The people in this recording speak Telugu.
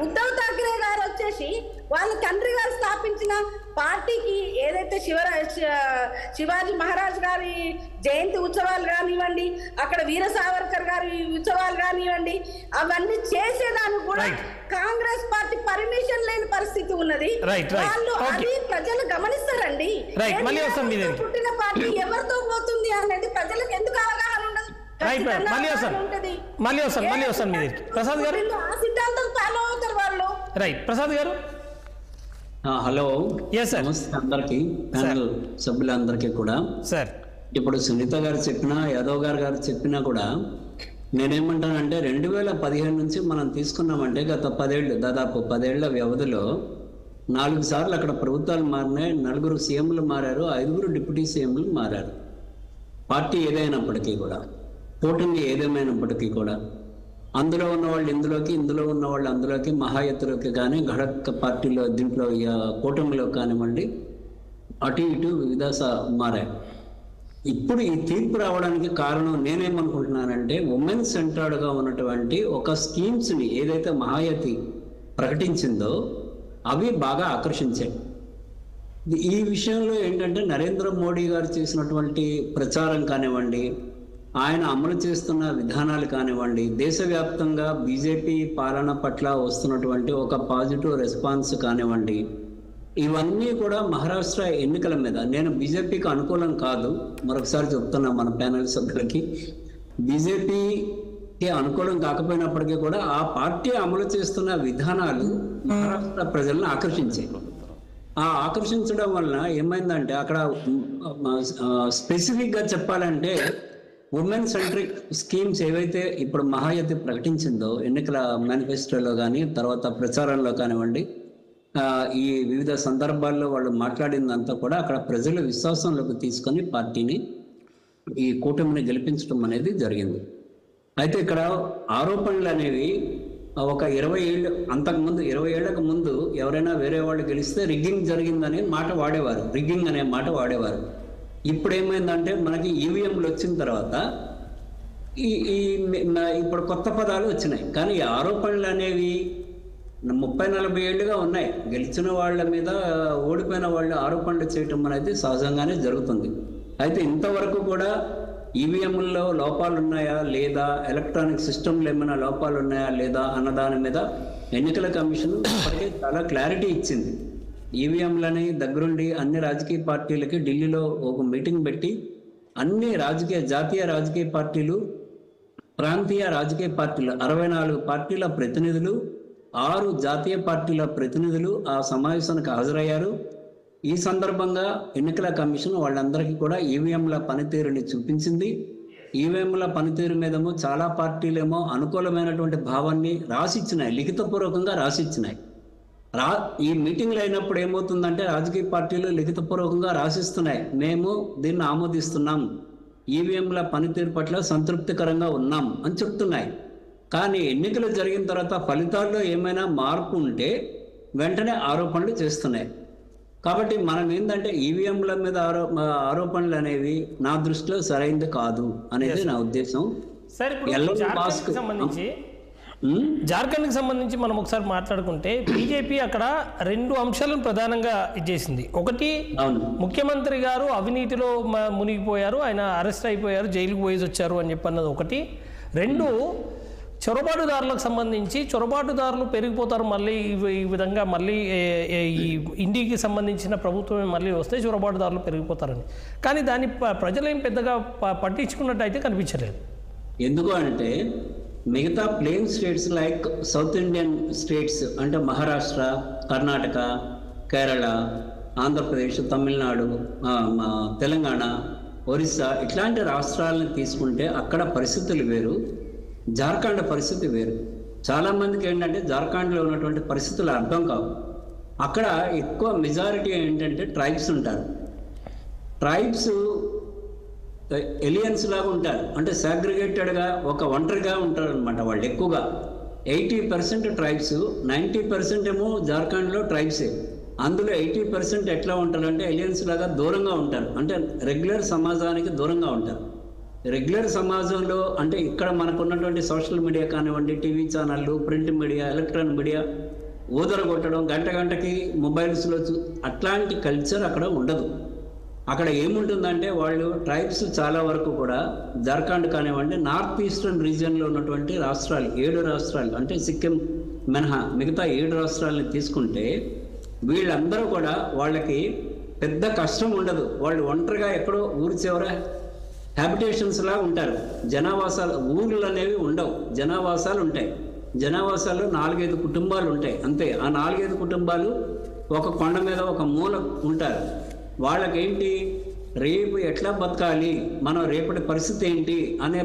ఉద్ధవ్ ఠాక్రే గారు వచ్చేసి వాళ్ళ తండ్రి గారు స్థాపించిన పార్టీకి ఏదైతే శివాజీ మహారాజ్ గారి జయంతి ఉత్సవాలు కానివ్వండి, అక్కడ వీర సావర్కర్ గారి ఉత్సవాలు కానివ్వండి, అవన్నీ చేసేదాన్ని కూడా కాంగ్రెస్ పార్టీ పర్మిషన్ లేని పరిస్థితి ఉన్నది. వాళ్ళు అది ప్రజలు గమనిస్తారండి. పుట్టిన పార్టీ ఎవరితో పోతుంది అనేది ప్రజలకు ఎందుకు అవగాహన ఉండదు? ప్రసాద్ గారు ఆ సిద్ధాంతం ఫాలో అవుతారు వాళ్ళు. ప్రసాద్ గారు హలో, నమస్తే అందరికి, ప్యానల్ సభ్యులందరికీ కూడా. సార్, ఇప్పుడు సునీత గారు చెప్పినా, యాదవ్ గారు చెప్పినా కూడా నేనేమంటానంటే 2015 నుంచి మనం తీసుకున్నామంటే గత 10 ఏళ్ళు, దాదాపు 10 ఏళ్ల వ్యవధిలో 4 సార్లు అక్కడ ప్రభుత్వాలు మారినాయి, 4 సీఎంలు మారారు, 5 డిప్యూటీ సీఎంలు మారారు. పార్టీ ఏదైనప్పటికీ కూడా, కూటమి ఏదేమైనప్పటికీ కూడా, అందులో ఉన్న వాళ్ళు ఇందులోకి, ఇందులో ఉన్న వాళ్ళు అందులోకి, మహాయత్తులోకి కానీ, ఘడక్ పార్టీలో దీంట్లో కూటమిలో కానివ్వండి, అటు ఇటు వివిధ మారాయి. ఇప్పుడు ఈ తీర్పు రావడానికి కారణం నేనేమనుకుంటున్నానంటే, ఉమెన్ సెంటర్డ్గా ఉన్నటువంటి ఒక స్కీమ్స్ని ఏదైతే మహాయతి ప్రకటించిందో అవి బాగా ఆకర్షించాయి. ఈ విషయంలో ఏంటంటే నరేంద్ర మోడీ గారు చేసినటువంటి ప్రచారం కానివ్వండి, ఆయన అమలు చేస్తున్న విధానాలు కానివ్వండి, దేశవ్యాప్తంగా బీజేపీ పాలన పట్ల వస్తున్నటువంటి ఒక పాజిటివ్ రెస్పాన్స్ కానివ్వండి, ఇవన్నీ కూడా మహారాష్ట్ర ఎన్నికల మీద, నేను బీజేపీకి అనుకూలం కాదు, మరొకసారి చెప్తున్నా మన ప్యానల్ సభ్యులకి, బీజేపీకి అనుకూలం కాకపోయినప్పటికీ కూడా ఆ పార్టీ అమలు చేస్తున్న విధానాలు మహారాష్ట్ర ప్రజలను ఆకర్షించాయి. ఆ ఆకర్షించడం వలన ఏమైందంటే అక్కడ స్పెసిఫిక్గా చెప్పాలంటే ఉమెన్ సెంట్రిక్ స్కీమ్స్ ఏవైతే ఇప్పుడు మహాయతి ప్రకటించిందో ఎన్నికల మేనిఫెస్టోలో కానీ, తర్వాత ప్రచారంలో కానివ్వండి, ఈ వివిధ సందర్భాల్లో వాళ్ళు మాట్లాడిందంతా కూడా అక్కడ ప్రజల విశ్వాసంలోకి తీసుకొని పార్టీని, ఈ కూటమిని గెలిపించడం అనేది జరిగింది. అయితే ఇక్కడ ఆరోపణలు అనేవి ఒక 20 ఏళ్ళు, అంతకుముందు 20 ఏళ్లకు ముందు ఎవరైనా వేరే వాళ్ళు గెలిస్తే రిగ్గింగ్ జరిగిందనే మాట వాడేవారు, రిగ్గింగ్ అనే మాట వాడేవారు. ఇప్పుడు ఏమైందంటే మనకి ఈవీఎంలు వచ్చిన తర్వాత ఇప్పుడు కొత్త పదాలు వచ్చినాయి. కానీ ఈ ఆరోపణలు అనేవి 30-40 ఏళ్ళుగా ఉన్నాయి. గెలిచిన వాళ్ళ మీద ఓడిపోయిన వాళ్ళు ఆరోపణలు చేయటం అనేది సహజంగానే జరుగుతుంది. అయితే ఇంతవరకు కూడా ఈవీఎంల్లో లోపాలు ఉన్నాయా లేదా, ఎలక్ట్రానిక్ సిస్టంలో ఏమైనా లోపాలు ఉన్నాయా లేదా అన్నదాని మీద ఎన్నికల కమిషన్ ఇప్పటికే చాలా క్లారిటీ ఇచ్చింది. ఈవీఎంలని దగ్గరుండి అన్ని రాజకీయ పార్టీలకి ఢిల్లీలో ఒక మీటింగ్ పెట్టి అన్ని జాతీయ రాజకీయ పార్టీలు, ప్రాంతీయ రాజకీయ పార్టీలు, 64 పార్టీల ప్రతినిధులు, 6 జాతీయ పార్టీల ప్రతినిధులు ఆ సమావేశానికి హాజరయ్యారు. ఈ సందర్భంగా ఎన్నికల కమిషన్ వాళ్ళందరికీ కూడా ఈవీఎంల పనితీరుని చూపించింది. ఈవీఎంల పనితీరు మీదేమో చాలా పార్టీలేమో అనుకూలమైనటువంటి భావాన్ని రాసిచ్చినాయి, లిఖితపూర్వకంగా రాసిచ్చినాయి. ఈ మీటింగ్లు అయినప్పుడు ఏమవుతుందంటే రాజకీయ పార్టీలు లిఖితపూర్వకంగా రాసిస్తున్నాయి, మేము దీన్ని ఆమోదిస్తున్నాం, ఈవీఎంల పనితీరు పట్ల సంతృప్తికరంగా ఉన్నాం అని చెప్తున్నాయి. కానీ ఎన్నికలు జరిగిన తర్వాత ఫలితాల్లో ఏమైనా మార్పు ఉంటే వెంటనే ఆరోపణలు చేస్తున్నాయి. కాబట్టి మనం ఏంటంటే ఈవీఎంల మీద ఆరోపణలు అనేవి నా దృష్టిలో సరైనది కాదు అనేది నా ఉద్దేశం. జార్ఖండ్కి సంబంధించి మనం ఒకసారి మాట్లాడుకుంటే బీజేపీ అక్కడ 2 అంశాలను ప్రధానంగా ఇచ్చేసింది. ఒకటి, ముఖ్యమంత్రి గారు అవినీతిలో మునిగిపోయారు, ఆయన అరెస్ట్ అయిపోయారు, జైలుకు పోయి వచ్చారు అని చెప్పన్నది ఒకటి. 2, చొరబాటుదారులకు సంబంధించి చొరబాటుదారులు పెరిగిపోతారు, మళ్ళీ ఈ విధంగా మళ్ళీ ఈ ఇండియాకి సంబంధించిన ప్రభుత్వమే మళ్ళీ వస్తే చొరబాటుదారులు పెరిగిపోతారని. కానీ దాన్ని ప్రజలేం పెద్దగా పట్టించుకున్నట్టు అయితే కనిపించలేదు. ఎందుకు అంటే మిగతా plain states like south Indian states అంటే మహారాష్ట్ర, కర్ణాటక, కేరళ, ఆంధ్రప్రదేశ్, తమిళనాడు, తెలంగాణ, ఒరిస్సా ఇట్లాంటి రాష్ట్రాలను తీసుకుంటే అక్కడ పరిస్థితులు వేరు, జార్ఖండ్ పరిస్థితి వేరు. చాలామందికి ఏంటంటే జార్ఖండ్లో ఉన్నటువంటి పరిస్థితులు అర్థం కావు. అక్కడ ఎక్కువ మెజారిటీ ఏంటంటే ట్రైబ్స్ ఉంటారు. ట్రైబ్స్ ఎలియన్స్ లాగా ఉంటారు, అంటే సాగ్రిగేటెడ్గా ఒక ఒంటరిగా ఉంటారు అనమాట. వాళ్ళు ఎక్కువగా 80% ట్రైబ్స్, 90% ఏమో జార్ఖండ్లో ట్రైబ్సే. అందులో 80% ఎట్లా ఉంటారు అంటే ఎలియన్స్ లాగా దూరంగా ఉంటారు, అంటే రెగ్యులర్ సమాజానికి దూరంగా ఉంటారు. రెగ్యులర్ సమాజంలో అంటే ఇక్కడ మనకున్నటువంటి సోషల్ మీడియా కానివ్వండి, టీవీ ఛానళ్ళు, ప్రింట్ మీడియా, ఎలక్ట్రానిక్ మీడియా ఊదర కొట్టడం, గంటకి మొబైల్స్లో అట్లాంటి కల్చర్ అక్కడ ఉండదు. అక్కడ ఏముంటుందంటే వాళ్ళు ట్రైబ్స్ చాలా వరకు కూడా జార్ఖండ్ కానివ్వండి, నార్త్ ఈస్టర్న్ రీజియన్లో ఉన్నటువంటి రాష్ట్రాలు 7 రాష్ట్రాలు అంటే సిక్కిం మినహా మిగతా 7 రాష్ట్రాలని తీసుకుంటే వీళ్ళందరూ కూడా వాళ్ళకి పెద్ద కష్టం ఉండదు. వాళ్ళు ఒంటరిగా ఎక్కడో ఊరి చివర హ్యాబిటేషన్స్ లా ఉంటారు. జనావాసాలు, ఊర్లు అనేవి ఉండవు, జనావాసాలు ఉంటాయి. జనావాసాల్లో 4-5 కుటుంబాలు ఉంటాయి అంతే. ఆ 4-5 కుటుంబాలు ఒక కొండ మీద ఒక మూల ఉంటారు. వాళ్ళకేంటి, రేపు ఎట్లా బతకాలి, మనం రేపటి పరిస్థితి ఏంటి అనే